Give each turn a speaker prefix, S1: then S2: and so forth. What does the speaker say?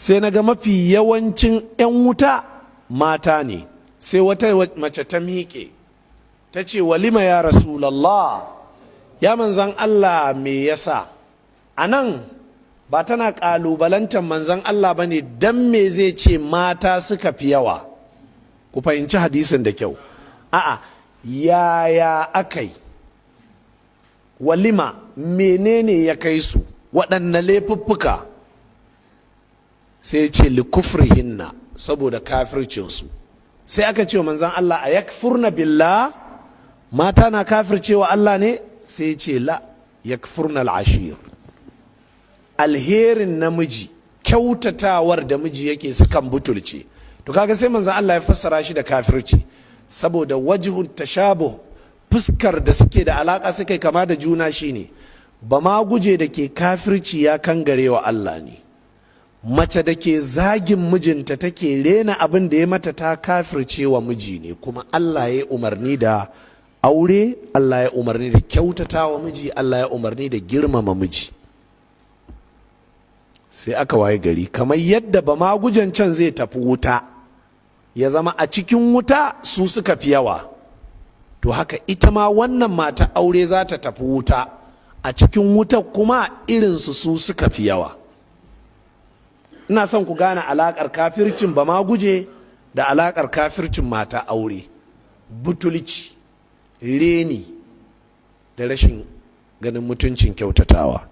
S1: sai na ga mafi yawancin 'yan wuta mata ne. Sai wata mace ta miƙe ta ce, walima ya rasulallah, ya manzan Allah me yasa? A nan ba tana ƙalubalantar manzan Allah ba ne don me zai ce mata suka fi yawa. Ku fahimci hadisin da kyau. A'a, yaya akai? Walima menene ya kai su? Waɗanne laifuffuka? Sai ce likufrihinna, saboda kafircinsu. Sai aka ce wa manzan Allah, a yakfurna billah, mata na kafircewa Allah ne? Sai ce la, yakfurna al'ashir. Alherin namiji, kyautatawar da miji yake sukan butulce. To kaga sai manzan Allah ya fassara shi da kafirci, saboda wajihun tashabuh, fuskar da suke da alaka suke kama da juna shine ba ma guje da ke kafirci ya kangarewa Allah ne, mace da ke zagin mijinta take rena abin da ya mata ta kafirce wa miji ne. Kuma Allah ya umarni da aure, Allah ya umarni da kyautata wa miji, Allah ya umarni da girmama miji. Sai aka waye gari kamar yadda ba ma gujen can zai tafi wuta, ya zama a cikin wuta su suka fi yawa, to haka ita ma wannan mata aure za ta tafi wuta, a cikin wuta kuma irinsu su suka fi yawa. Ina son ku gane alaƙar kafircin ba ma guje da alaƙar kafircin mata aure. Butulci, reni da rashin ganin mutuncin kyautatawa.